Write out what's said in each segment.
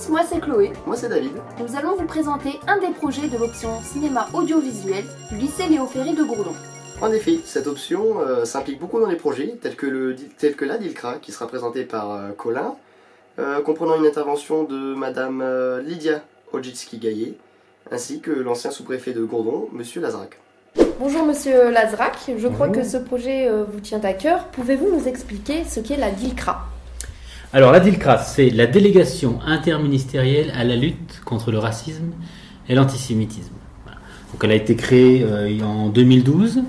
Moi c'est Chloé. Moi c'est David. Nous allons vous présenter un des projets de l'option cinéma audiovisuel du lycée Léo Ferry de Gourdon. En effet, cette option s'implique beaucoup dans les projets tels que la DILCRA qui sera présentée par Colin, comprenant une intervention de Madame Lydia Ojitski-Gaillet, ainsi que l'ancien sous-préfet de Gourdon, Monsieur Lazrac. Bonjour Monsieur Lazrac, je crois que ce projet vous tient à cœur. Pouvez-vous nous expliquer ce qu'est la DILCRA ? Alors la DILCRA, c'est la délégation interministérielle à la lutte contre le racisme et l'antisémitisme. Voilà. Donc elle a été créée en 2012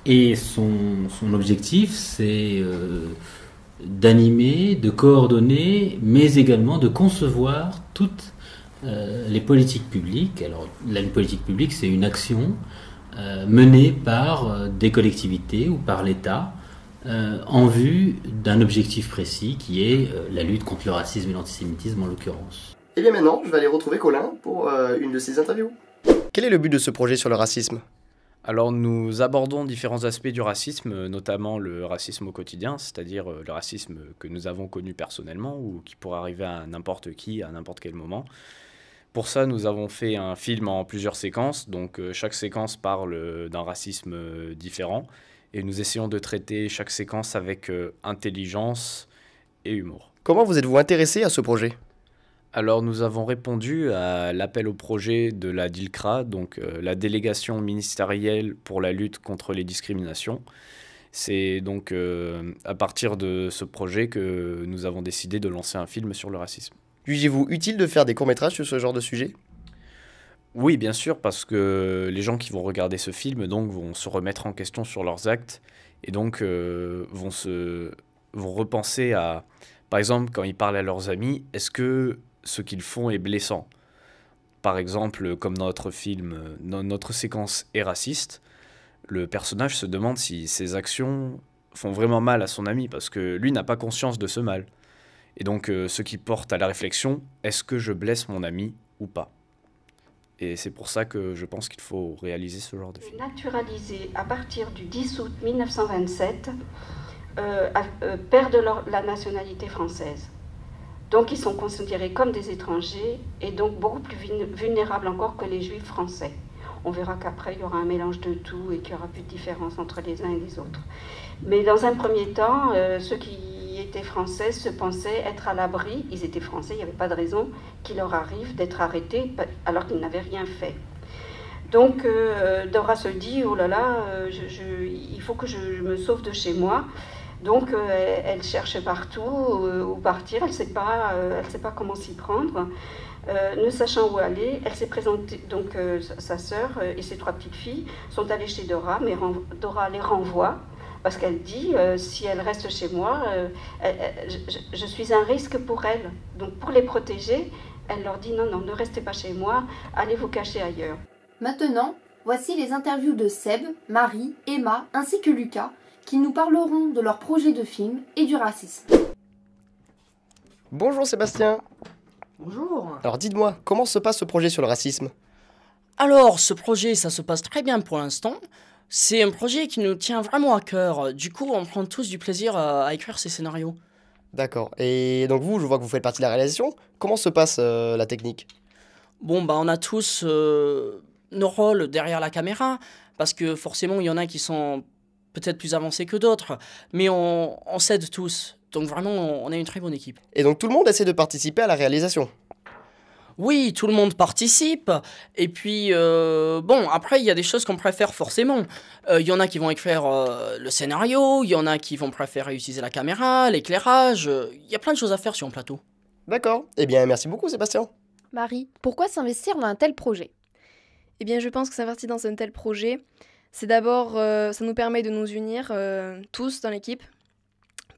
et son objectif c'est d'animer, de coordonner, mais également de concevoir toutes les politiques publiques. Alors là, une politique publique, c'est une action menée par des collectivités ou par l'État en vue d'un objectif précis qui est la lutte contre le racisme et l'antisémitisme en l'occurrence. Et bien maintenant, je vais aller retrouver Colin pour une de ses interviews. Quel est le but de ce projet sur le racisme ? Alors nous abordons différents aspects du racisme, notamment le racisme au quotidien, c'est-à-dire le racisme que nous avons connu personnellement ou qui pourrait arriver à n'importe qui, à n'importe quel moment. Pour ça, nous avons fait un film en plusieurs séquences, donc chaque séquence parle d'un racisme différent. Et nous essayons de traiter chaque séquence avec intelligence et humour. Comment vous êtes-vous intéressé à ce projet ? Alors nous avons répondu à l'appel au projet de la DILCRA, donc la délégation ministérielle pour la lutte contre les discriminations. C'est donc à partir de ce projet que nous avons décidé de lancer un film sur le racisme. Jugez-vous utile de faire des courts-métrages sur ce genre de sujet ? Oui, bien sûr, parce que les gens qui vont regarder ce film donc, vont se remettre en question sur leurs actes et donc vont repenser à, par exemple, quand ils parlent à leurs amis, est-ce que ce qu'ils font est blessant ? Par exemple, comme dans notre film, notre séquence est raciste, le personnage se demande si ses actions font vraiment mal à son ami parce que lui n'a pas conscience de ce mal. Et donc, ce qui porte à la réflexion, est-ce que je blesse mon ami ou pas ? Et c'est pour ça que je pense qu'il faut réaliser ce genre de film. Naturalisés à partir du 10 août 1927, perdent la nationalité française. Donc ils sont considérés comme des étrangers et donc beaucoup plus vulnérables encore que les juifs français. On verra qu'après il y aura un mélange de tout et qu'il n'y aura plus de différence entre les uns et les autres. Mais dans un premier temps, ceux qui étaient français se pensaient être à l'abri. Ils étaient français, il n'y avait pas de raison qu'il leur arrive d'être arrêtés alors qu'ils n'avaient rien fait. Donc Dora se dit, oh là là, il faut que je me sauve de chez moi. Donc elle cherche partout où partir, elle ne sait pas comment s'y prendre. Ne sachant où aller, elle s'est présentée, donc sa sœur et ses 3 petites filles sont allées chez Dora, mais Dora les renvoie. Parce qu'elle dit, si elle reste chez moi, je suis un risque pour elle. Donc pour les protéger, elle leur dit, non, ne restez pas chez moi, allez vous cacher ailleurs. Maintenant, voici les interviews de Seb, Marie, Emma ainsi que Lucas, qui nous parleront de leur projet de film et du racisme. Bonjour Sébastien. Bonjour. Alors dites-moi, comment se passe ce projet sur le racisme ? Alors, ce projet, ça se passe très bien pour l'instant. C'est un projet qui nous tient vraiment à cœur. Du coup, on prend tous du plaisir à écrire ces scénarios. D'accord. Et donc vous, je vois que vous faites partie de la réalisation. Comment se passe la technique ? Bon, on a tous nos rôles derrière la caméra, parce que forcément, il y en a qui sont peut-être plus avancés que d'autres, mais on s'aide tous. Donc vraiment, on est une très bonne équipe. Et donc tout le monde essaie de participer à la réalisation ? Oui, tout le monde participe. Et puis, après, il y a des choses qu'on préfère forcément. Il y en a qui vont écrire le scénario, il y en a qui vont préférer utiliser la caméra, l'éclairage. Il y a plein de choses à faire sur un plateau. D'accord. Eh bien, merci beaucoup, Sébastien. Marie, pourquoi s'investir dans un tel projet ? Eh bien, je pense que s'investir dans un tel projet, c'est d'abord, ça nous permet de nous unir tous dans l'équipe.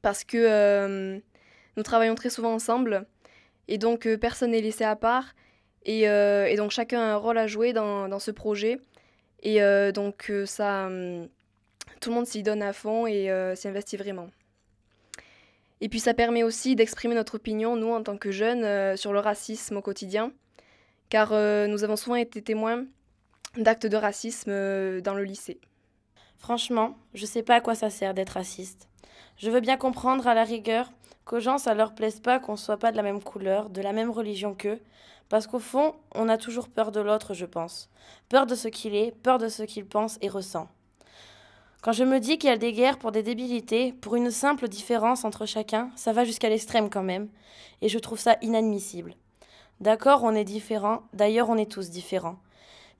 Parce que nous travaillons très souvent ensemble. Et donc, personne n'est laissé à part. Et donc, chacun a un rôle à jouer dans ce projet. Et donc, ça tout le monde s'y donne à fond et s'y investit vraiment. Et puis ça permet aussi d'exprimer notre opinion, nous en tant que jeunes, sur le racisme au quotidien, car nous avons souvent été témoins d'actes de racisme dans le lycée. Franchement, je sais pas à quoi ça sert d'être raciste. Je veux bien comprendre à la rigueur qu'aux gens ça leur plaise pas qu'on soit pas de la même couleur, de la même religion qu'eux, parce qu'au fond, on a toujours peur de l'autre, je pense. Peur de ce qu'il est, peur de ce qu'il pense et ressent. Quand je me dis qu'il y a des guerres pour des débilités, pour une simple différence entre chacun, ça va jusqu'à l'extrême quand même, et je trouve ça inadmissible. D'accord, on est différents, d'ailleurs on est tous différents.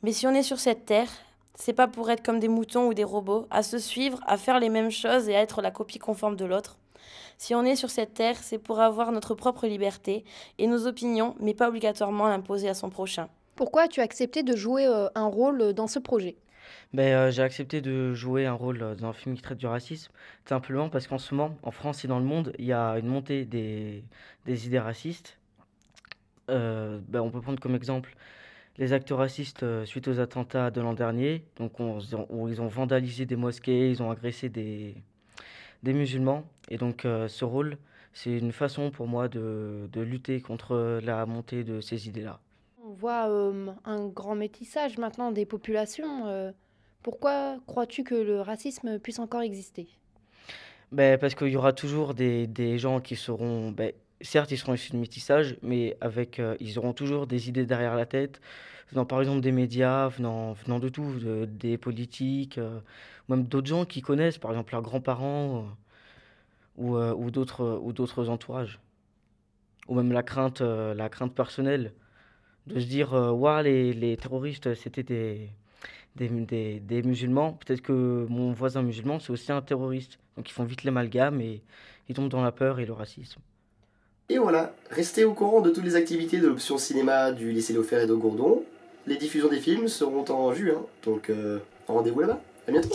Mais si on est sur cette terre, c'est pas pour être comme des moutons ou des robots, à se suivre, à faire les mêmes choses et à être la copie conforme de l'autre. Si on est sur cette terre, c'est pour avoir notre propre liberté et nos opinions, mais pas obligatoirement l'imposer à son prochain. Pourquoi as-tu accepté de jouer un rôle dans ce projet ? J'ai accepté de jouer un rôle dans un film qui traite du racisme, tout simplement parce qu'en ce moment, en France et dans le monde, il y a une montée des idées racistes. On peut prendre comme exemple les actes racistes suite aux attentats de l'an dernier, donc où ils ont vandalisé des mosquées, ils ont agressé des musulmans. Et donc ce rôle, c'est une façon pour moi de lutter contre la montée de ces idées-là. On voit un grand métissage maintenant des populations. Pourquoi crois-tu que le racisme puisse encore exister ? Parce qu'il y aura toujours des gens qui seront... certes, ils seront issus de métissage, mais ils auront toujours des idées derrière la tête, venant par exemple des médias, venant de tout, des politiques, même d'autres gens qui connaissent, par exemple leurs grands-parents ou d'autres entourages. Ou même la crainte personnelle de se dire les terroristes, c'était des musulmans. Peut-être que mon voisin musulman, c'est aussi un terroriste. Donc ils font vite l'amalgame et ils tombent dans la peur et le racisme. Et voilà, restez au courant de toutes les activités de l'option cinéma du lycée Léo Ferré de Gourdon. Les diffusions des films seront en juin, donc rendez-vous là-bas. À bientôt.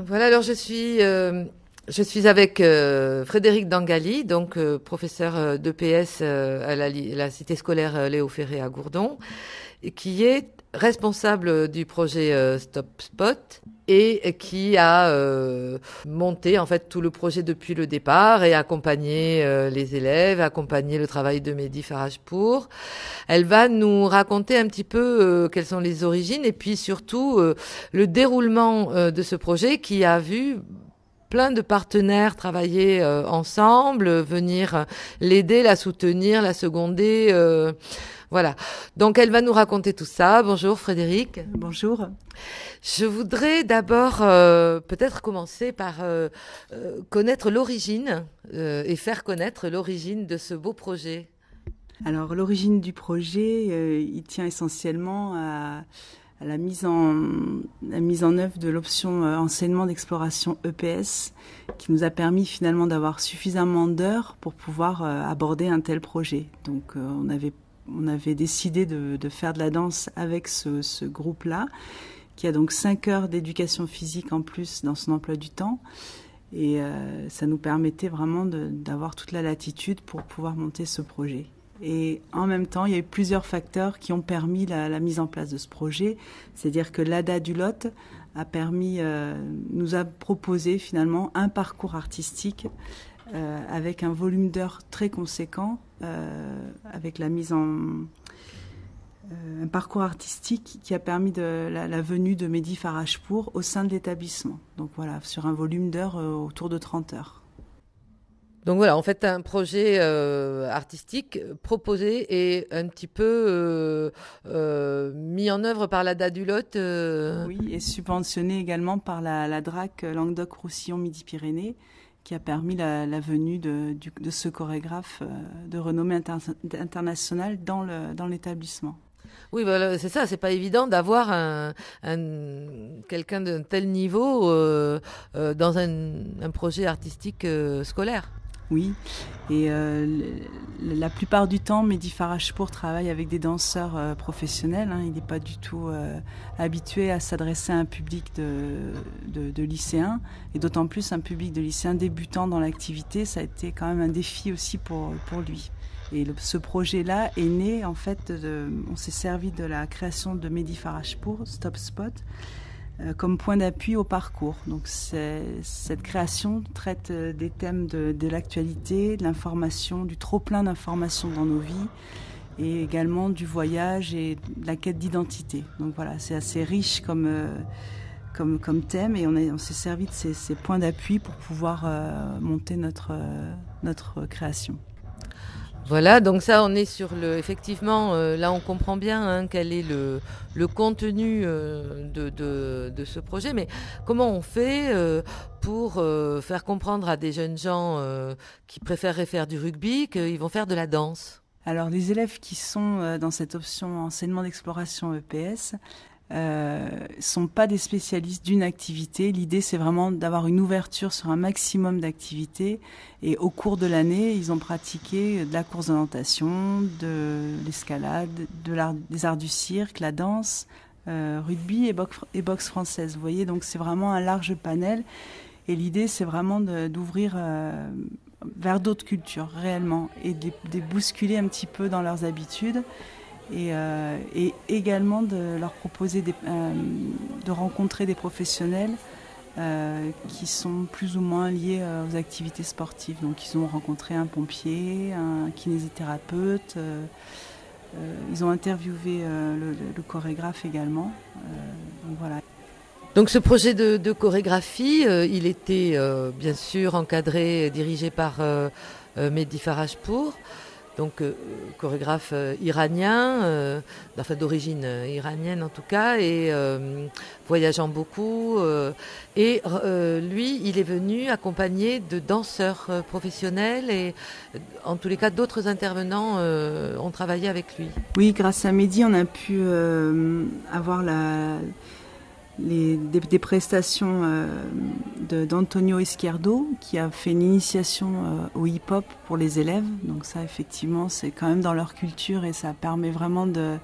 Voilà, alors je suis avec Frédéric Dangali, donc professeur d'EPS à la cité scolaire Léo Ferré à Gourdon, qui est responsable du projet Stop Spot et qui a monté en fait tout le projet depuis le départ et accompagné les élèves, accompagné le travail de Mehdi Farajpour. Elle va nous raconter un petit peu quelles sont les origines et puis surtout le déroulement de ce projet qui a vu plein de partenaires travailler ensemble, venir l'aider, la soutenir, la seconder. Voilà. Donc, elle va nous raconter tout ça. Bonjour Frédéric. Bonjour. Je voudrais d'abord peut-être commencer par connaître l'origine et faire connaître l'origine de ce beau projet. Alors, l'origine du projet, il tient essentiellement à la mise en œuvre de l'option enseignement d'exploration EPS qui nous a permis finalement d'avoir suffisamment d'heures pour pouvoir aborder un tel projet. Donc, on avait décidé de faire de la danse avec ce groupe-là, qui a donc 5 heures d'éducation physique en plus dans son emploi du temps. Et ça nous permettait vraiment d'avoir toute la latitude pour pouvoir monter ce projet. Et en même temps, il y a eu plusieurs facteurs qui ont permis la mise en place de ce projet. C'est-à-dire que l'ADA du Lot nous a proposé finalement un parcours artistique avec un volume d'heures très conséquent, avec la mise en un parcours artistique qui a permis la venue de Mehdi Farajpour au sein de l'établissement. Donc voilà, sur un volume d'heures autour de 30 heures. Donc voilà, en fait, un projet artistique proposé et un petit peu mis en œuvre par la DADULOT. Oui, et subventionné également par la DRAC Languedoc-Roussillon-Midi-Pyrénées, qui a permis la venue de ce chorégraphe de renommée internationale dans l'établissement. Oui, voilà, c'est ça, c'est pas évident d'avoir quelqu'un d'un tel niveau dans un projet artistique scolaire. Oui, et la plupart du temps, Mehdi Farajpour travaille avec des danseurs professionnels. Il n'est pas du tout habitué à s'adresser à un public de lycéens, et d'autant plus un public de lycéens débutants dans l'activité. Ça a été quand même un défi aussi pour lui. Et ce projet-là est né, en fait, on s'est servi de la création de Mehdi Farajpour, Stop Spot, comme point d'appui au parcours. Donc cette création traite des thèmes de l'actualité, de l'information, du trop-plein d'informations dans nos vies, et également du voyage et de la quête d'identité. Donc voilà, c'est assez riche comme thème, et on s'est servi de ces points d'appui pour pouvoir monter notre création. Voilà, donc ça, on est sur effectivement, là on comprend bien quel est le contenu de ce projet, mais comment on fait pour faire comprendre à des jeunes gens qui préféreraient faire du rugby qu'ils vont faire de la danse? Alors les élèves qui sont dans cette option enseignement d'exploration EPS sont pas des spécialistes d'une activité. L'idée, c'est vraiment d'avoir une ouverture sur un maximum d'activités. Et au cours de l'année, ils ont pratiqué de la course de natation, de l'escalade, des arts du cirque, la danse, rugby et boxe française. Vous voyez, donc c'est vraiment un large panel. Et l'idée, c'est vraiment d'ouvrir vers d'autres cultures, réellement, et de les bousculer un petit peu dans leurs habitudes. Et également de leur proposer de rencontrer des professionnels qui sont plus ou moins liés aux activités sportives. Donc ils ont rencontré un pompier, un kinésithérapeute, ils ont interviewé le chorégraphe également. Donc voilà. Donc ce projet de chorégraphie, il était bien sûr encadré et dirigé par Mehdi Farajpour. Donc chorégraphe iranien, d'origine iranienne en tout cas, et voyageant beaucoup. Et lui, il est venu accompagné de danseurs professionnels et en tous les cas d'autres intervenants ont travaillé avec lui. Oui, grâce à Mehdi, on a pu avoir des prestations d'Antonio Izquierdo, qui a fait une initiation au hip-hop pour les élèves. Donc ça, effectivement, c'est quand même dans leur culture et ça permet vraiment de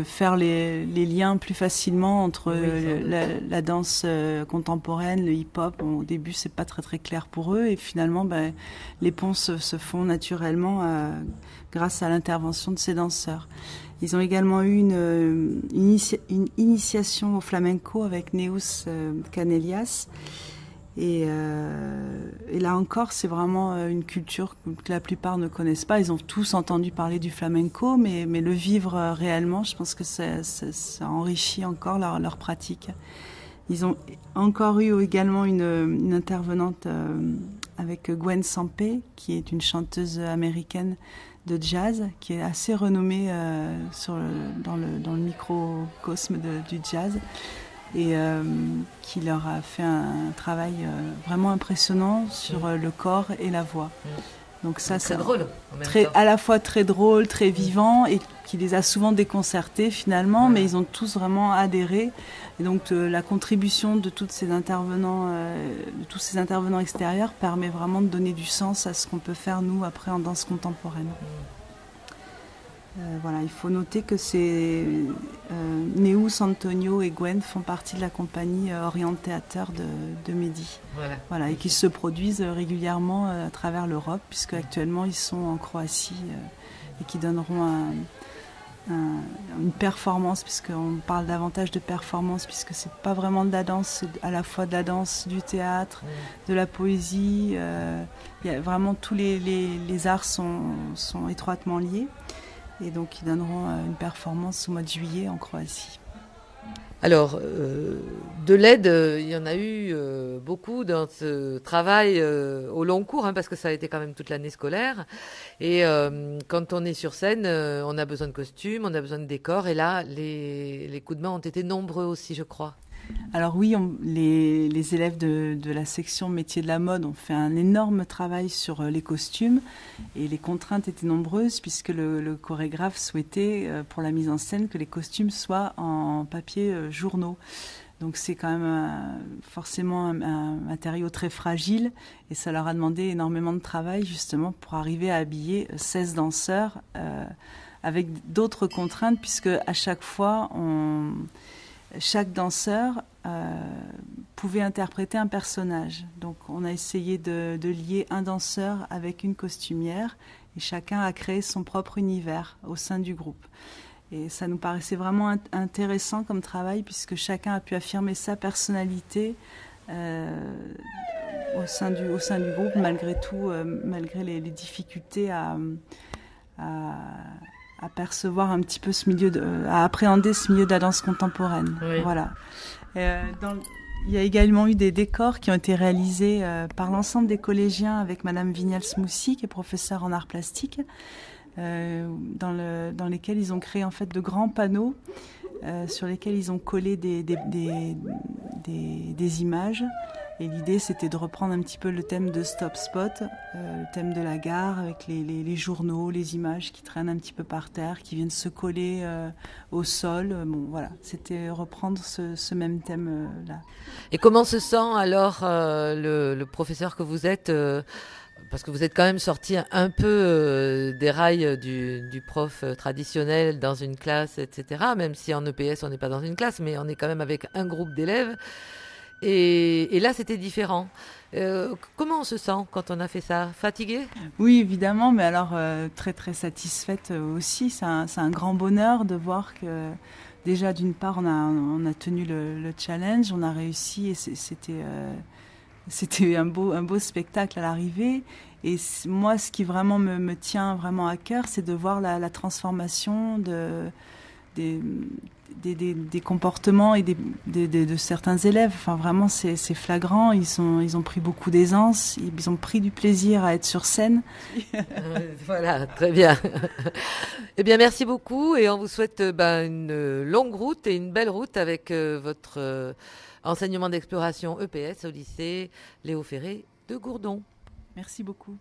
faire les liens plus facilement entre la danse contemporaine, le hip-hop. Bon, au début, c'est pas très très clair pour eux et finalement, les ponts se font naturellement grâce à l'intervention de ces danseurs. Ils ont également eu une initiation au flamenco avec Neus Canelias. Et là encore, c'est vraiment une culture que la plupart ne connaissent pas. Ils ont tous entendu parler du flamenco, mais le vivre réellement, je pense que ça enrichit encore leur pratique. Ils ont encore eu également une intervenante avec Gwen Sampé, qui est une chanteuse américaine de jazz, qui est assez renommée dans le microcosme du jazz, et qui leur a fait un travail vraiment impressionnant sur le corps et la voix. Donc ça, c'est drôle, à la fois très drôle, très vivant, et qui les a souvent déconcertés finalement, mais ils ont tous vraiment adhéré. Et donc la contribution de tous ces intervenants extérieurs permet vraiment de donner du sens à ce qu'on peut faire nous après en danse contemporaine. Voilà, il faut noter que Neus, Antonio et Gwen font partie de la compagnie Orient Theater de Mehdi. Voilà, et qui se produisent régulièrement à travers l'Europe, puisque actuellement ils sont en Croatie et qui donneront une performance, puisqu'on parle davantage de performance, puisque c'est pas vraiment de la danse, c'est à la fois de la danse, du théâtre, de la poésie. Il y a vraiment tous les arts sont étroitement liés. Et donc ils donneront une performance au mois de juillet en Croatie. Alors, de l'aide, il y en a eu beaucoup dans ce travail au long cours, parce que ça a été quand même toute l'année scolaire. Et quand on est sur scène, on a besoin de costumes, on a besoin de décors. Et là, les coups de main ont été nombreux aussi, je crois. Alors oui, les élèves de la section métiers de la mode ont fait un énorme travail sur les costumes et les contraintes étaient nombreuses puisque le chorégraphe souhaitait pour la mise en scène que les costumes soient en papier journaux. Donc c'est quand même forcément un matériau très fragile et ça leur a demandé énormément de travail justement pour arriver à habiller 16 danseurs avec d'autres contraintes puisque à chaque fois chaque danseur pouvait interpréter un personnage. Donc on a essayé de lier un danseur avec une costumière et chacun a créé son propre univers au sein du groupe. Et ça nous paraissait vraiment intéressant comme travail puisque chacun a pu affirmer sa personnalité au sein du groupe malgré tout, malgré les difficultés à percevoir un petit peu à appréhender ce milieu de la danse contemporaine. Oui. Voilà. Il y a également eu des décors qui ont été réalisés par l'ensemble des collégiens avec Madame Vignal-Smoussi, qui est professeure en arts plastiques, dans lesquels ils ont créé en fait de grands panneaux sur lesquels ils ont collé des images. Et l'idée, c'était de reprendre un petit peu le thème de Stop Spot, le thème de la gare, avec les journaux, les images qui traînent un petit peu par terre, qui viennent se coller au sol. Bon, voilà, c'était reprendre ce même thème-là. Et comment se sent alors le professeur que vous êtes parce que vous êtes quand même sorti un peu des rails du prof traditionnel dans une classe, etc. Même si en EPS, on n'est pas dans une classe, mais on est quand même avec un groupe d'élèves. Et là, c'était différent. Comment on se sent quand on a fait ça? Fatigué? Oui, évidemment, mais alors très très satisfaite aussi. C'est un grand bonheur de voir que déjà, d'une part, on a tenu le challenge, on a réussi et c'était un beau spectacle à l'arrivée. Et moi, ce qui vraiment me tient vraiment à cœur, c'est de voir la transformation des comportements et de certains élèves. Enfin, vraiment, c'est flagrant. Ils ont pris beaucoup d'aisance. Ils ont pris du plaisir à être sur scène. Voilà, très bien. Eh bien, merci beaucoup. Et on vous souhaite une longue route et une belle route avec votre enseignement d'exploration EPS au lycée Léo Ferré de Gourdon. Merci beaucoup.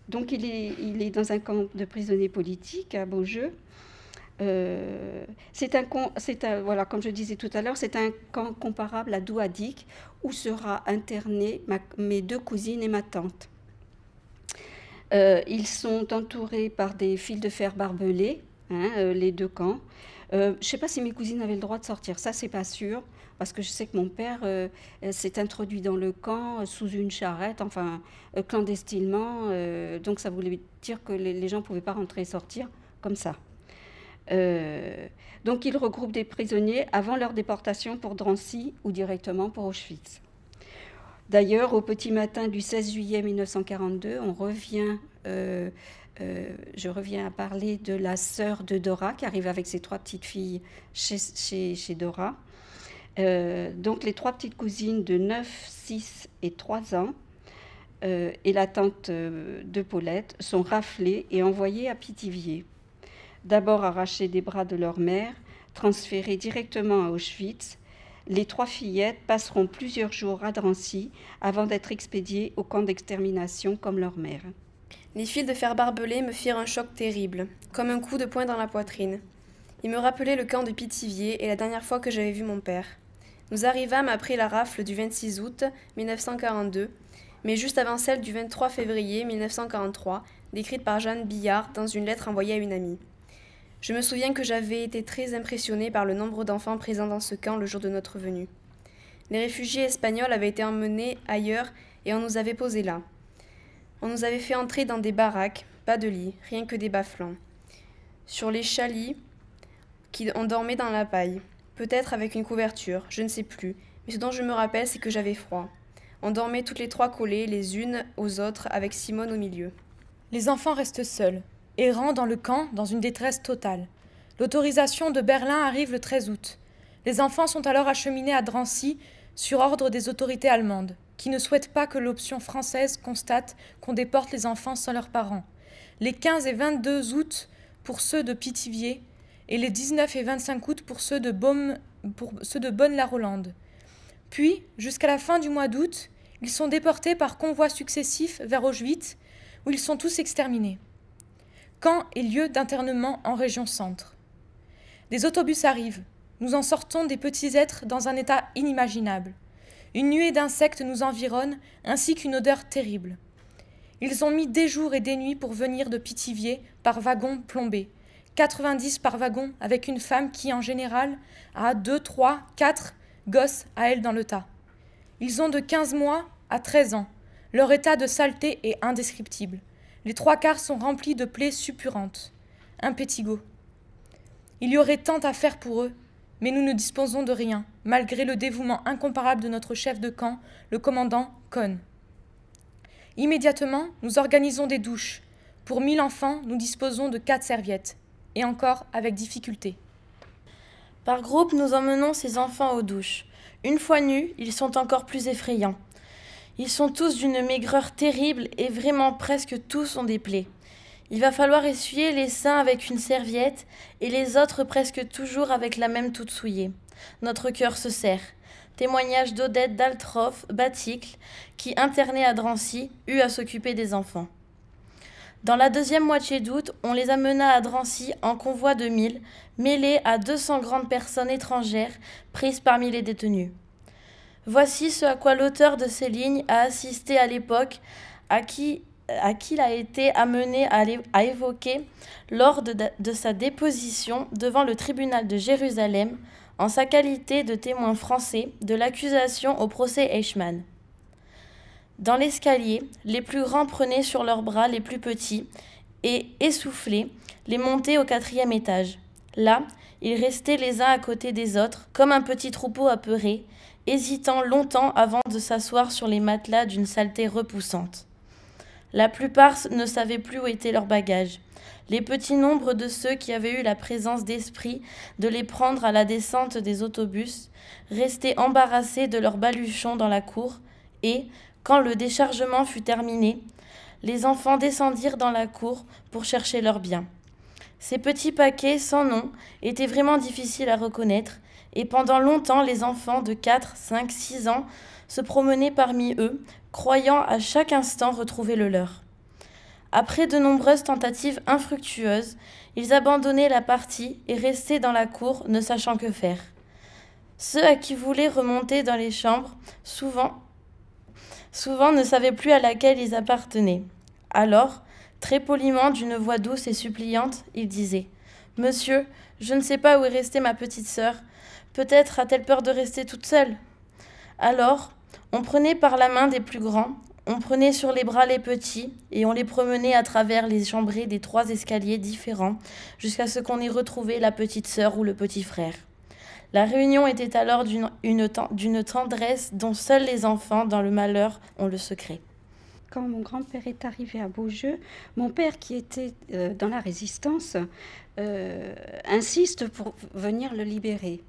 Donc il est dans un camp de prisonniers politiques à Beaujeu. Voilà, comme je disais tout à l'heure, c'est un camp comparable à Douadik où sera internée mes deux cousines et ma tante. Ils sont entourés par des fils de fer barbelés, les deux camps. Je ne sais pas si mes cousines avaient le droit de sortir, ça c'est pas sûr, parce que je sais que mon père s'est introduit dans le camp sous une charrette, enfin clandestinement, donc ça voulait dire que les gens ne pouvaient pas rentrer et sortir comme ça. Donc ils regroupent des prisonniers avant leur déportation pour Drancy ou directement pour Auschwitz. D'ailleurs, au petit matin du 16 juillet 1942, je reviens à parler de la sœur de Dora qui arrive avec ses 3 petites filles chez Dora. Donc les 3 petites cousines de 9, 6 et 3 ans et la tante de Paulette sont raflées et envoyées à Pithiviers. D'abord arrachées des bras de leur mère, transférées directement à Auschwitz, les 3 fillettes passeront plusieurs jours à Drancy avant d'être expédiées au camp d'extermination comme leur mère. Les fils de fer barbelé me firent un choc terrible, comme un coup de poing dans la poitrine. Ils me rappelaient le camp de Pithiviers et la dernière fois que j'avais vu mon père. Nous arrivâmes après la rafle du 26 août 1942, mais juste avant celle du 23 février 1943, décrite par Jeanne Billard dans une lettre envoyée à une amie. Je me souviens que j'avais été très impressionnée par le nombre d'enfants présents dans ce camp le jour de notre venue. Les réfugiés espagnols avaient été emmenés ailleurs et on nous avait posés là. On nous avait fait entrer dans des baraques, pas de lit, rien que des bas-flancs. Sur les chalits, on dormait dans la paille, peut-être avec une couverture, je ne sais plus, mais ce dont je me rappelle, c'est que j'avais froid. On dormait toutes les 3 collées, les unes aux autres, avec Simone au milieu. Les enfants restent seuls, errant dans le camp dans une détresse totale. L'autorisation de Berlin arrive le 13 août. Les enfants sont alors acheminés à Drancy sur ordre des autorités allemandes, qui ne souhaitent pas que l'option française constate qu'on déporte les enfants sans leurs parents. Les 15 et 22 août pour ceux de Pithiviers et les 19 et 25 août pour ceux de Bonne-la-Rolande. Puis, jusqu'à la fin du mois d'août, ils sont déportés par convois successifs vers Auschwitz, où ils sont tous exterminés. Camp et lieu d'internement en région centre. Des autobus arrivent. Nous en sortons des petits êtres dans un état inimaginable. Une nuée d'insectes nous environne, ainsi qu'une odeur terrible. Ils ont mis des jours et des nuits pour venir de Pithiviers par wagon plombé. 90 par wagon, avec une femme qui, en général, a 2, 3, 4 gosses à elle dans le tas. Ils ont de 15 mois à 13 ans. Leur état de saleté est indescriptible. Les 3/4 sont remplis de plaies suppurantes. Impétigo. Il y aurait tant à faire pour eux, mais nous ne disposons de rien, malgré le dévouement incomparable de notre chef de camp, le commandant Cohn. Immédiatement, nous organisons des douches. Pour 1000 enfants, nous disposons de 4 serviettes, et encore avec difficulté. Par groupe, nous emmenons ces enfants aux douches. Une fois nus, ils sont encore plus effrayants. Ils sont tous d'une maigreur terrible et vraiment presque tous ont des plaies. Il va falloir essuyer les seins avec une serviette et les autres presque toujours avec la même toute souillée. Notre cœur se serre. Témoignage d'Odette Daltroff, Baticle, qui, internée à Drancy, eut à s'occuper des enfants. Dans la deuxième moitié d'août, on les amena à Drancy en convoi de 1000, mêlés à 200 grandes personnes étrangères prises parmi les détenus. Voici ce à quoi l'auteur de ces lignes a assisté à l'époque, à qui il a été amené à évoquer lors de sa déposition devant le tribunal de Jérusalem en sa qualité de témoin français de l'accusation au procès Eichmann. Dans l'escalier, les plus grands prenaient sur leurs bras les plus petits et, essoufflés, les montaient au 4e étage. Là, ils restaient les uns à côté des autres, comme un petit troupeau apeuré, hésitant longtemps avant de s'asseoir sur les matelas d'une saleté repoussante. La plupart ne savaient plus où étaient leurs bagages. Les petits nombres de ceux qui avaient eu la présence d'esprit de les prendre à la descente des autobus restaient embarrassés de leurs baluchons dans la cour et, quand le déchargement fut terminé, les enfants descendirent dans la cour pour chercher leurs biens. Ces petits paquets sans nom étaient vraiment difficiles à reconnaître et pendant longtemps les enfants de 4, 5, 6 ans se promenaient parmi eux, croyant à chaque instant retrouver le leur. Après de nombreuses tentatives infructueuses, ils abandonnaient la partie et restaient dans la cour, ne sachant que faire. Ceux à qui voulaient remonter dans les chambres, souvent ne savaient plus à laquelle ils appartenaient. Alors, très poliment, d'une voix douce et suppliante, ils disaient « Monsieur, je ne sais pas où est restée ma petite sœur. Peut-être a-t-elle peur de rester toute seule ?» Alors, on prenait par la main des plus grands, on prenait sur les bras les petits et on les promenait à travers les chambrées des 3 escaliers différents jusqu'à ce qu'on ait retrouvé la petite sœur ou le petit frère. La réunion était alors d'une tendresse dont seuls les enfants, dans le malheur, ont le secret. Quand mon grand-père est arrivé à Beaujeu, mon père, qui était dans la résistance, insiste pour venir le libérer.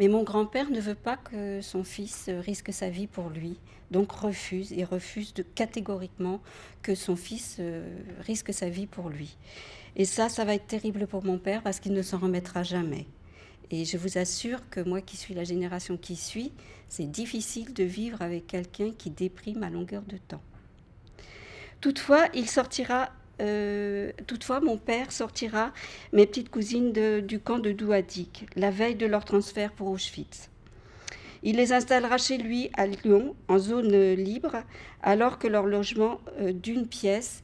Mais mon grand-père ne veut pas que son fils risque sa vie pour lui, donc refuse catégoriquement que son fils risque sa vie pour lui. Et ça va être terrible pour mon père parce qu'il ne s'en remettra jamais. Et je vous assure que moi qui suis la génération qui suit, c'est difficile de vivre avec quelqu'un qui déprime à longueur de temps. Toutefois, mon père sortira mes petites cousines du camp de Douadik, la veille de leur transfert pour Auschwitz. Il les installera chez lui à Lyon, en zone libre, alors que leur logement d'une pièce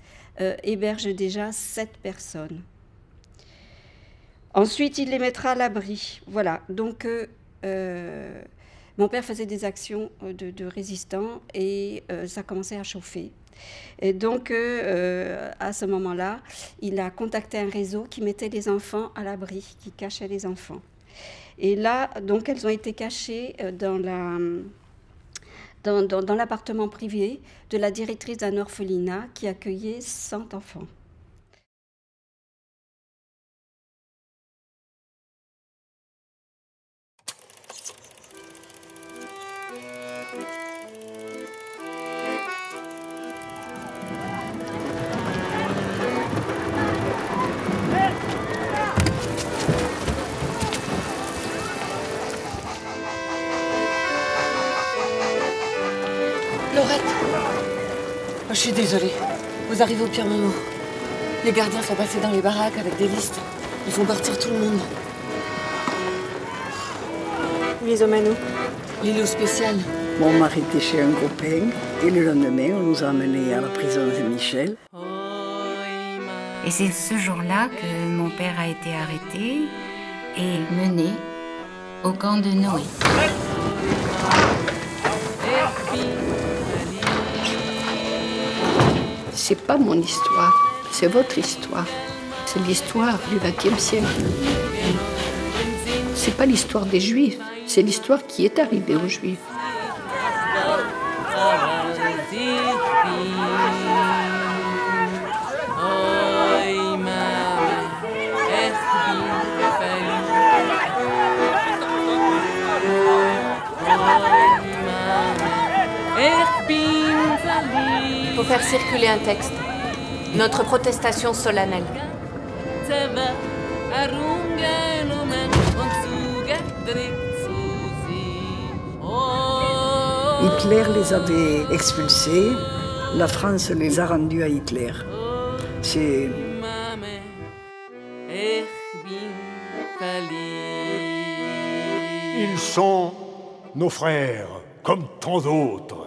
héberge déjà 7 personnes. Ensuite, il les mettra à l'abri. Voilà, donc mon père faisait des actions de résistants et ça commençait à chauffer. Et donc, à ce moment-là, il a contacté un réseau qui mettait les enfants à l'abri, qui cachait les enfants. Et là, donc, elles ont été cachées dans l'appartement privé de la directrice d'un orphelinat qui accueillait 100 enfants. Laurette, je suis désolée. Vous arrivez au pire moment. Les gardiens sont passés dans les baraques avec des listes. Ils font partir tout le monde. Où les emmènent où? L'îlot spécial. Mon mari était chez un copain et le lendemain, on nous a emmenés à la prison Saint-Michel. Et c'est ce jour-là que mon père a été arrêté et mené au camp de Noé. C'est pas mon histoire, c'est votre histoire. C'est l'histoire du XXe siècle. C'est pas l'histoire des Juifs, c'est l'histoire qui est arrivée aux Juifs. Il faut faire circuler un texte. Notre protestation solennelle. Hitler les avait expulsés, la France les a rendus à Hitler. C'est... Ils sont nos frères, comme tant d'autres.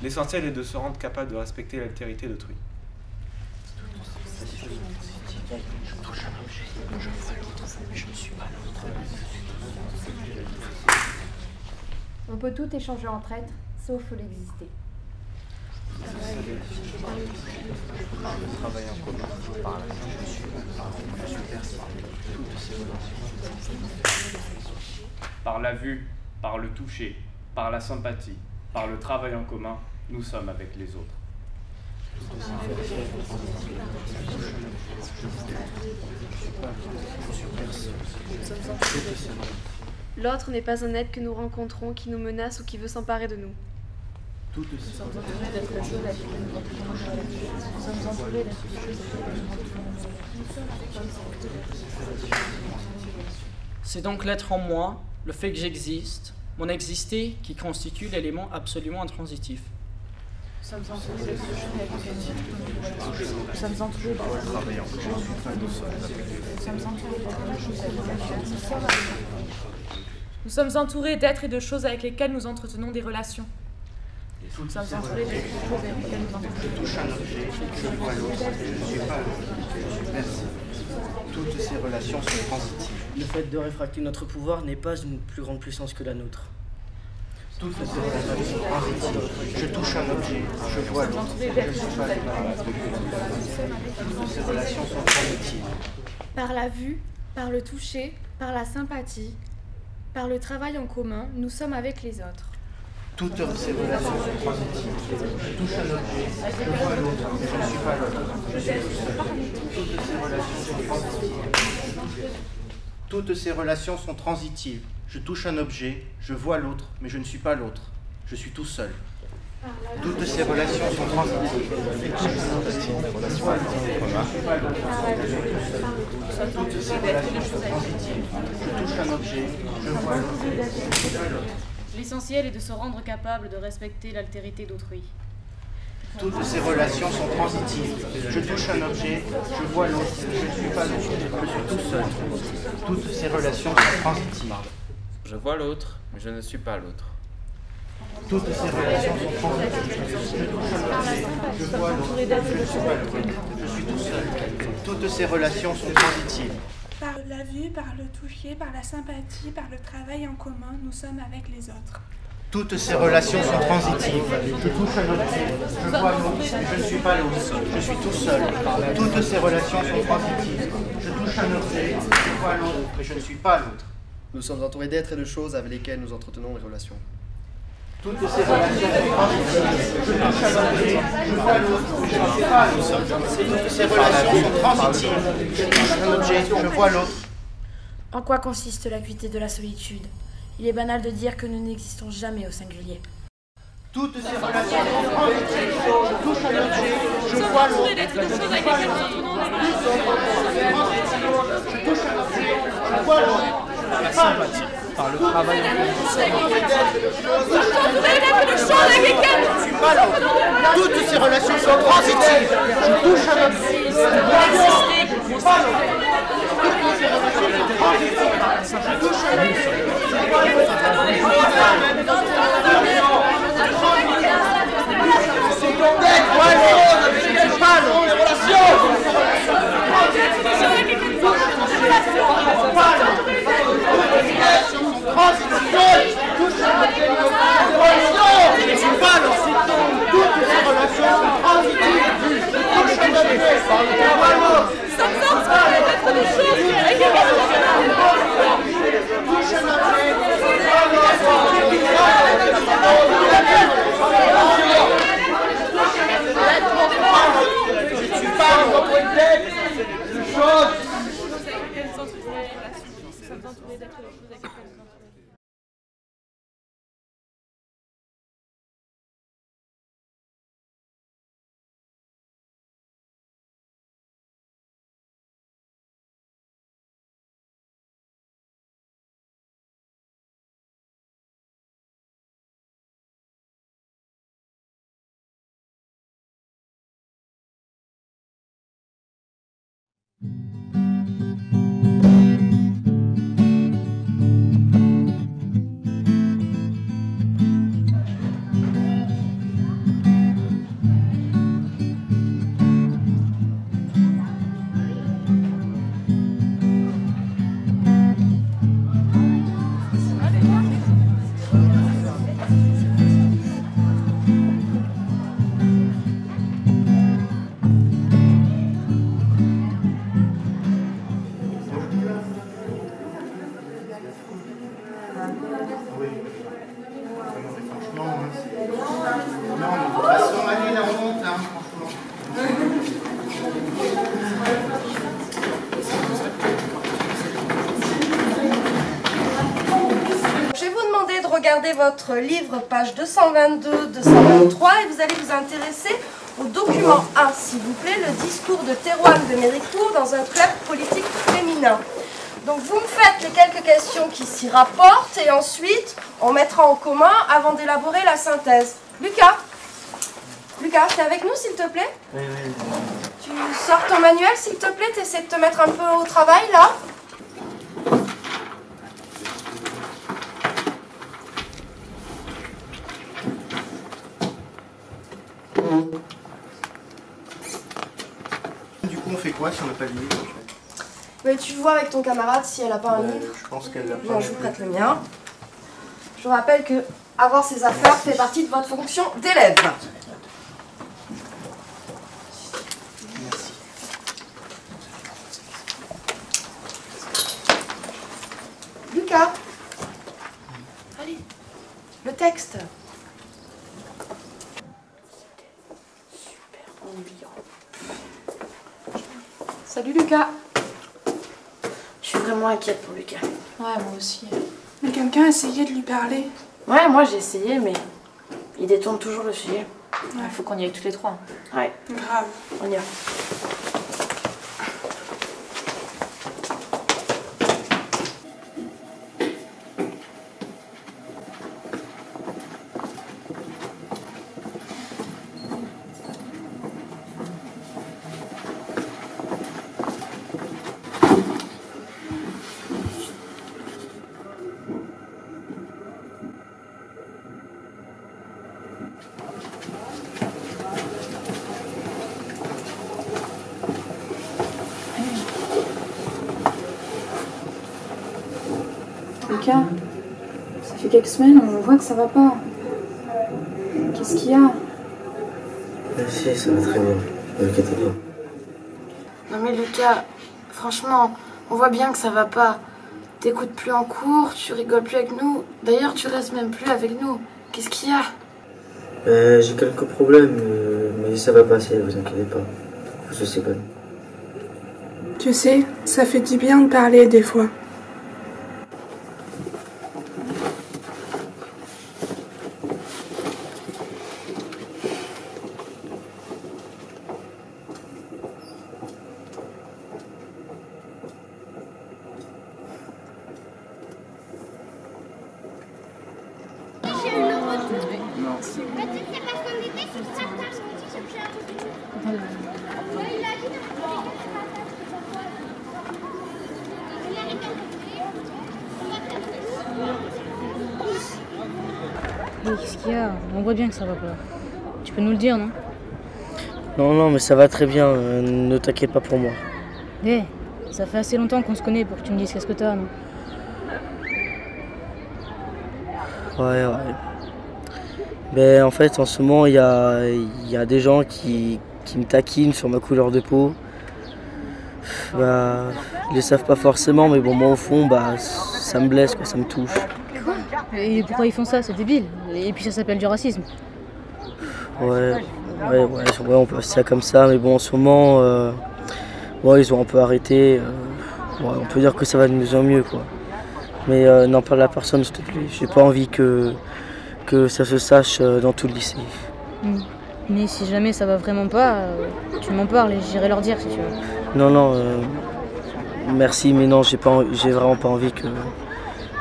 L'essentiel est de se rendre capable de respecter l'altérité d'autrui. On peut tout échanger entre êtres, sauf l'exister. Par le travail en commun, par la je suis perçu par toutes ces relations. Par la vue, par le toucher, par la sympathie, par le travail en commun, nous sommes avec les autres. L'autre n'est pas un être que nous rencontrons, qui nous menace ou qui veut s'emparer de nous. C'est donc l'être en moi le fait que j'existe, mon exister qui constitue l'élément absolument intransitif. Nous sommes entourés Nous sommes entourés d'êtres et de choses avec lesquels nous entretenons des relations. Nous sommes entourés d'êtres et de choses avec lesquels nous entretenons des relations. Toutes ces relations sont transitives. Le fait de réfracter notre pouvoir n'est pas une plus grande puissance que la nôtre. Toutes ces relations sont transitives. Je touche un objet, je vois l'autre, je suis pas l'autre. Toutes ces relations sont transitives. Par la vue, par le toucher, par la sympathie, par le travail en commun, nous sommes avec les autres. Toutes ces relations sont transitives. Je touche un objet, je vois l'autre, mais je ne suis pas l'autre. Je suis tout seul. Toutes ces relations sont transitives. Toutes ces relations sont transitives. Je touche un objet, je vois l'autre, mais je ne suis pas l'autre. Je suis tout seul. Toutes ces relations sont transitives. Toutes ces relations sont transitives. Je touche un objet, je vois l'autre, mais je ne suis pas l'autre. L'essentiel est de se rendre capable de respecter l'altérité d'autrui. Toutes ces relations sont transitives. Je touche un objet, je vois l'autre, je ne suis pas l'autre, je suis tout seul. Toutes ces relations sont transitives. Je vois l'autre, mais je ne suis pas l'autre. Toutes ces relations sont transitives. Je touche un objet, je vois l'autre, je ne suis pas l'autre, je suis tout seul. Toutes ces relations sont transitives. Par la vue, par le toucher, par la sympathie, par le travail en commun, nous sommes avec les autres. Toutes ces relations sont transitives. Je touche un objet, je vois l'autre, mais je ne suis pas l'autre. Je suis tout seul. Toutes ces relations sont transitives. Je touche un objet, je vois l'autre, mais je ne suis pas l'autre. Nous sommes entourés d'êtres et de choses avec lesquels nous entretenons des relations. Toutes ces relations sont transitives. Je touche un objet, je vois l'autre, mais je ne suis pas l'autre. Toutes ces relations sont transitives. Je touche un objet, je vois l'autre. En quoi consiste l'acuité de la solitude? Il est banal de dire que nous n'existons jamais au singulier. Toutes ces relations sont transitives. Je touche un objet, je vois l'autre, je ne suis pas l'autre. Je touche un objet, je vois l'autre. La sympathie, par le travail en commun. Toutes ces relations sont transitives. Je touche un objet, je vois l'autre, je ne suis pas l'autre. Toutes ces relations sont transitives. Je touche un objet, je vois l'autre. C'est ton tête, moi l'autre, je ne suis pas l'autre. Les relations. Regardez votre livre, page 222, 223, et vous allez vous intéresser au document 1, s'il vous plaît, le discours de Thérouanne de Méricourt dans un club politique féminin. Donc vous me faites les quelques questions qui s'y rapportent et ensuite on mettra en commun avant d'élaborer la synthèse. Lucas, t'es avec nous s'il te plaît? Oui. Tu sors ton manuel s'il te plaît, t'essaies de te mettre un peu au travail là. Du coup, on fait quoi si on n'a pas de livre en fait? Mais tu vois avec ton camarade si elle n'a pas un livre. Je pense qu'elle l'a pas. Bon, je vous prête le mien. Je vous rappelle que avoir ses affaires fait partie de votre fonction d'élève. Lucas, allez, le texte. Super ennuyant. Salut Lucas. Je suis vraiment inquiète pour Lucas. Ouais, moi aussi. Mais quelqu'un a essayé de lui parler. Ouais, moi j'ai essayé, mais il détourne toujours le sujet. Il faut qu'on y aille tous les trois. Ouais. Grave. On y va. Lucas, ça fait quelques semaines, on voit que ça va pas. Qu'est-ce qu'il y a? Merci, ça va très bien. Ne vous inquiétez pas. Non mais Lucas, franchement, on voit bien que ça va pas. T'écoutes plus en cours, tu rigoles plus avec nous. D'ailleurs, tu restes même plus avec nous. Qu'est-ce qu'il y a? J'ai quelques problèmes, mais ça va passer, ne vous inquiétez pas. Je sais pas. Tu sais, ça fait du bien de parler des fois. Qu'est-ce qu'il y a? On voit bien que ça va pas. Tu peux nous le dire, non? Non, mais ça va très bien, ne t'inquiète pas pour moi. Ça fait assez longtemps qu'on se connaît pour que tu me dises qu'est-ce que t'as, non? Ouais. En fait, en ce moment, il y a des gens qui me taquinent sur ma couleur de peau. Ils le savent pas forcément, mais bon, moi au fond, ça me blesse, quoi, ça me touche. Quoi? Et pourquoi ils font ça? C'est débile. Et puis ça s'appelle du racisme. Ouais, on peut faire ça comme ça, mais bon, en ce moment, ils ont un peu arrêté. On peut dire que ça va de mieux en mieux, quoi. Mais n'en parle à personne, s'il te plaît. J'ai pas envie que ça se sache dans tout le lycée. Mais si jamais ça va vraiment pas, tu m'en parles et j'irai leur dire si tu veux. Non, merci, mais non, j'ai vraiment pas envie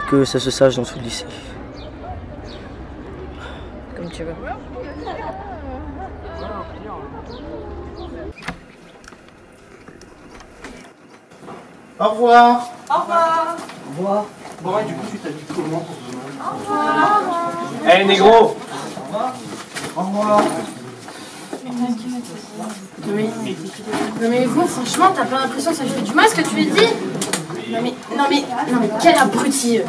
que ça se sache dans tout le lycée. Comme tu veux. Au revoir. Au revoir. Au revoir. Bon, et du coup, tu t'habilles comment pour demain? Au revoir. Eh, négro! Au revoir. Non mais vous, franchement, t'as pas l'impression que ça lui fait du mal ce que tu lui dis? Non mais, quel abruti!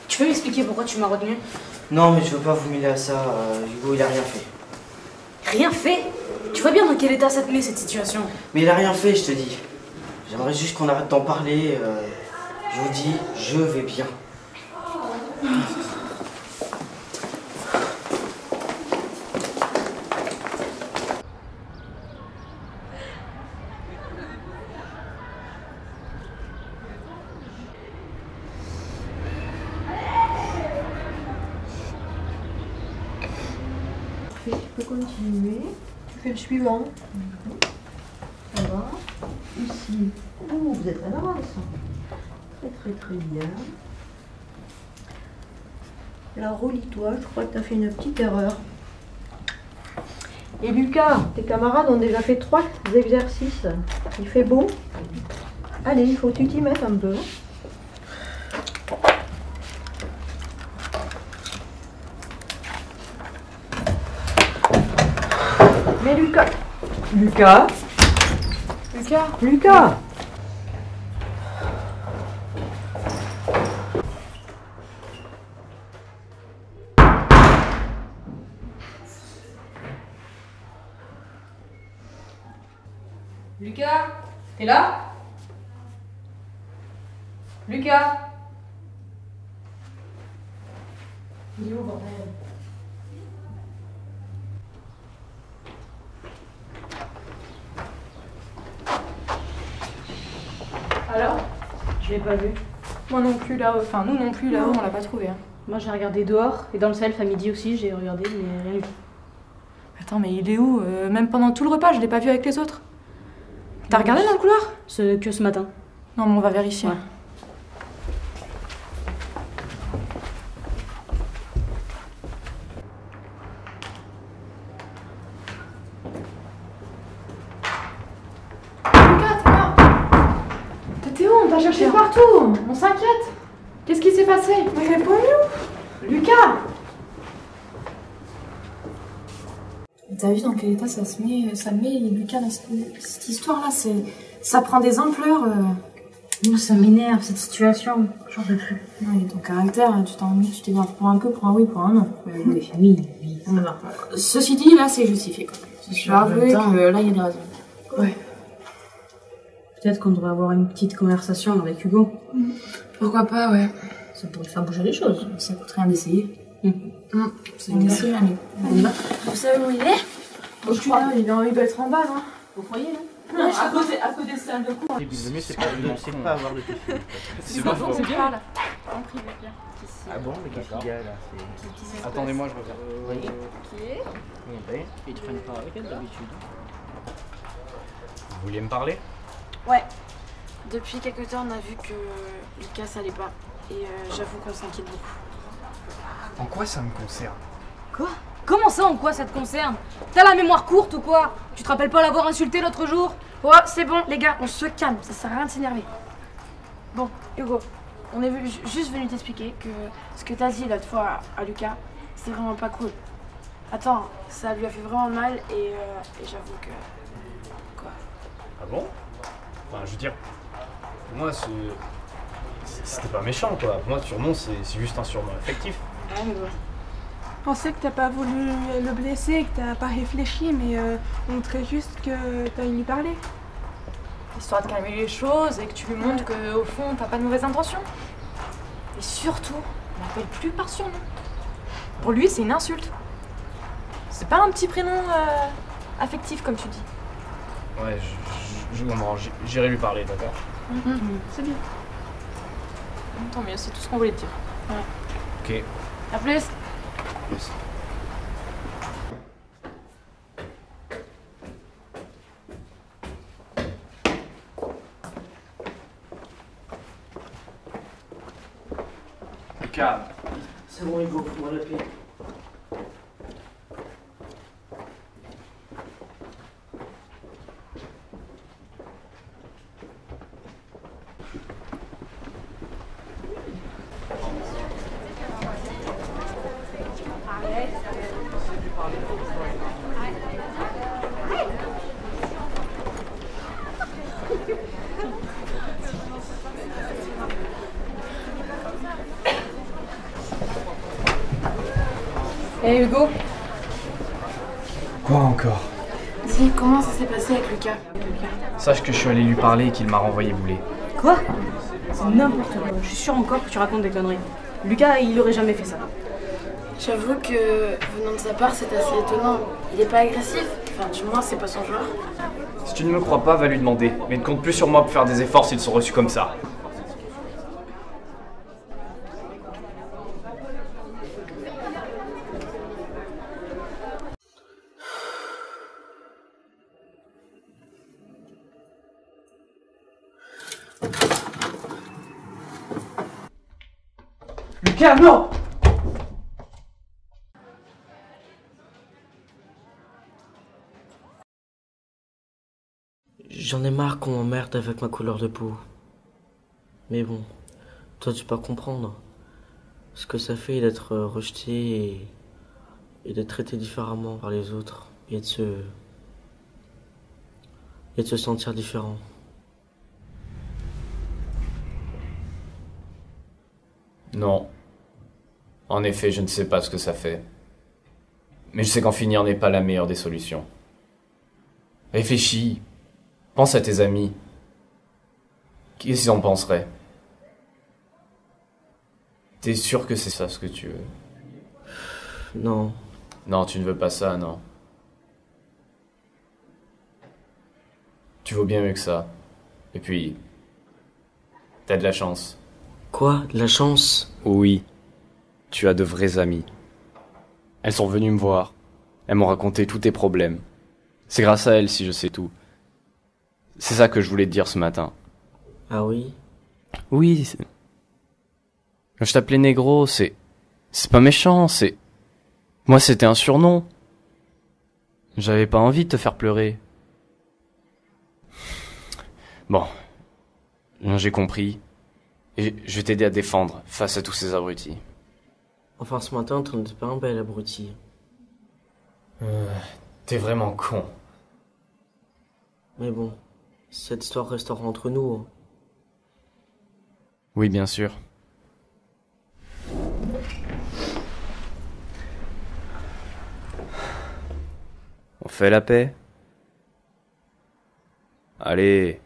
Tu peux m'expliquer pourquoi tu m'as retenu? Non, mais je veux pas vous mêler à ça. Hugo, il a rien fait. Rien fait? Tu vois bien dans quel état ça te met cette situation? Mais il a rien fait, je te dis. J'aimerais juste qu'on arrête d'en parler. Je vous dis, je vais bien. peux continuer. Tu fais le suivant. Ça va. Ici. Oh, vous êtes à l'avance. Très bien. Là, relis-toi. Je crois que tu as fait une petite erreur. Et Lucas, tes camarades ont déjà fait 3 exercices. Il fait beau? Allez, il faut que tu t'y mettes un peu. Mais Lucas. Lucas. Lucas, t'es là? Lucas? Il est où, bordel? Alors? Je l'ai pas vu. Moi non plus là-haut, enfin nous non plus là-haut, on l'a pas trouvé. Hein. Moi j'ai regardé dehors et dans le self à midi aussi, j'ai regardé mais rien du tout. Attends, mais il est où? Même pendant tout le repas, je l'ai pas vu avec les autres. T'as regardé dans le couloir? Que ce matin. Non, mais on va vérifier. Ouais. Lucas, t'es là? T'étais où? On t'a cherché partout. On s'inquiète. Qu'est-ce qui s'est passé? Mais réponds-nous. Lucas! T'as vu dans quel état ça me met Lucas dans cette histoire-là, ça prend des ampleurs. Ça m'énerve cette situation, j'en peux plus. Ouais, ton caractère, tu t'énerves pour un peu, pour un oui, pour un non. Oui, ça va. Ceci dit, là c'est justifié quand même. Je dois avouer que là il y a des raisons. Ouais. Peut-être qu'on devrait avoir une petite conversation avec Hugo. Pourquoi pas, ouais. Ça pourrait faire bouger les choses. Ça coûte rien d'essayer. C'est un essai, allez. Vous savez où il est? Je crois il doit être en bas, non? Au foyer, là? Non, à côté de salle de cours. Le mieux, c'est pas avoir de piscine. C'est pas faux. C'est bien là. En privé, bien. Ah bon, mais qu'est-ce qu'il y a là? Attendez-moi, je reviens. Oui. Ok. Il traîne pas avec elle d'habitude. Vous vouliez me parler? Ouais. Depuis quelques temps, on a vu que Lucas ça allait pas. Et j'avoue qu'on s'inquiète beaucoup. En quoi ça me concerne? Quoi? Comment ça, en quoi ça te concerne? T'as la mémoire courte ou quoi? Tu te rappelles pas l'avoir insulté l'autre jour? Ouais, c'est bon, les gars, on se calme, ça sert à rien de s'énerver. Bon, Hugo, on est juste venu t'expliquer que ce que t'as dit l'autre fois à Lucas, c'est vraiment pas cool. Attends, ça lui a fait vraiment mal et j'avoue que... Quoi? Ah bon? Enfin, je veux dire, pour moi, c'était pas méchant, quoi. Pour moi, surnom, c'est juste un surnom affectif. Ouais, mais bon. On sait que t'as pas voulu le blesser, que t'as pas réfléchi, mais on voudrait juste que t'ailles lui parler. Histoire de calmer les choses et que tu lui montres qu'au fond, t'as pas de mauvaises intentions. Et surtout, on l'appelle plus par surnom. Pour lui, c'est une insulte. C'est pas un petit prénom affectif, comme tu dis. Ouais, je comprends. J'irai lui parler, d'accord? C'est bien. Tant mieux, c'est tout ce qu'on voulait te dire. Ouais. Ok. À plus. Plus. Calme. C'est bon, Hugo, fous-moi la paix. Hey Hugo. Quoi encore? Dis, comment ça s'est passé avec Lucas? Sache que je suis allé lui parler et qu'il m'a renvoyé bouler. Quoi? C'est n'importe quoi. Je suis sûre encore que tu racontes des conneries. Lucas, il aurait jamais fait ça. J'avoue que venant de sa part, c'est assez étonnant. Il est pas agressif. Enfin, du moins, c'est pas son genre. Si tu ne me crois pas, va lui demander. Mais ne compte plus sur moi pour faire des efforts s'ils sont reçus comme ça. Lucas, non! J'en ai marre qu'on m'emmerde avec ma couleur de peau. Mais bon, toi tu peux pas comprendre ce que ça fait d'être rejeté et d'être traité différemment par les autres et de se sentir différent. Non. En effet, je ne sais pas ce que ça fait. Mais je sais qu'en finir n'est pas la meilleure des solutions. Réfléchis. Pense à tes amis. Qu'est-ce qu'ils en penseraient? T'es sûr que c'est ça ce que tu veux? Non. Non, tu ne veux pas ça, non. Tu vaux bien mieux que ça. Et puis, t'as de la chance. Quoi? De la chance? Oui. Tu as de vrais amis. Elles sont venues me voir. Elles m'ont raconté tous tes problèmes. C'est grâce à elles si je sais tout. C'est ça que je voulais te dire ce matin. Ah oui? Oui. Quand je t'appelais négro, c'est pas méchant, moi c'était un surnom. J'avais pas envie de te faire pleurer. Bon. J'ai compris. Et je vais t'aider à défendre face à tous ces abrutis. Enfin ce matin, tu n'es pas un bel abruti. T'es vraiment con. Mais bon, cette histoire restera entre nous. Hein. Oui, bien sûr. On fait la paix? Allez.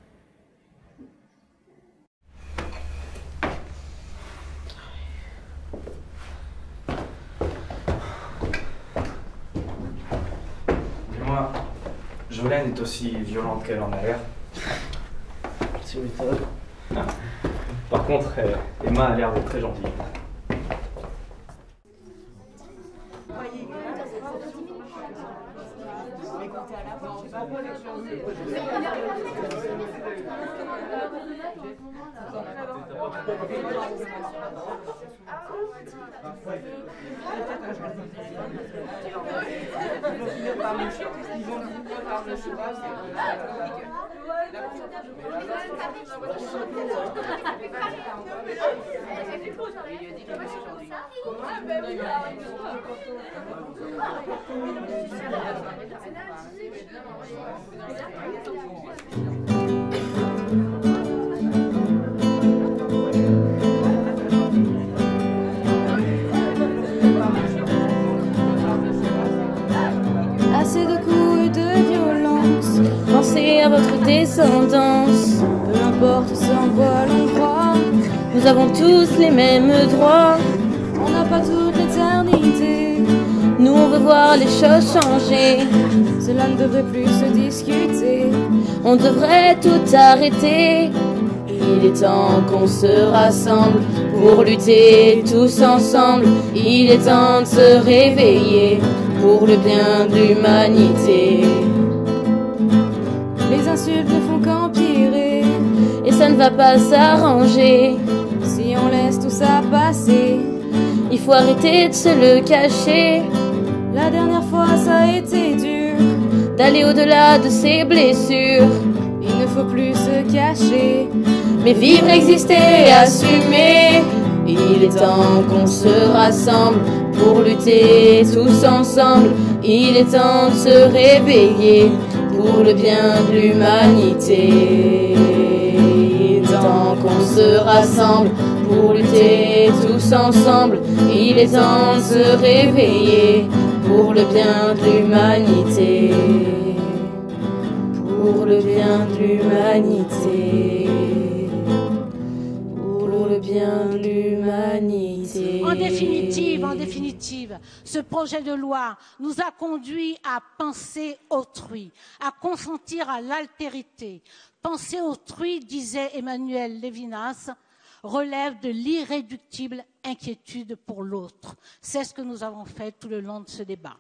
Dis-moi, Jolène est aussi violente qu'elle en a l'air. Tu m'étonnes. Par contre, Emma a l'air d'être très gentille. Assez de coups et de violence, pensez à votre descendance. Peu importe sans quoi l'on croit, nous avons tous les mêmes droits. On n'a pas toute l'éternité, nous on veut voir les choses changer. Cela ne devrait plus se discuter, on devrait tout arrêter. Il est temps qu'on se rassemble pour lutter tous ensemble. Il est temps de se réveiller pour le bien de l'humanité. Les insultes ne font qu'empirer et ça ne va pas s'arranger si on laisse tout ça passer. Il faut arrêter de se le cacher. La dernière fois ça a été dur d'aller au-delà de ses blessures. Il ne faut plus se cacher, mais vivre, exister et assumer. Il est temps qu'on se rassemble pour lutter tous ensemble. Il est temps de se réveiller pour le bien de l'humanité. Il est temps qu'on se rassemble pour lutter tous ensemble. Il est temps de se réveiller pour le bien de l'humanité. Pour le bien de l'humanité. Pour le bien de l'humanité. En définitive, ce projet de loi nous a conduit à penser autrui, à consentir à l'altérité. Penser autrui, disait Emmanuel Lévinas, relève de l'irréductible inquiétude pour l'autre. C'est ce que nous avons fait tout le long de ce débat.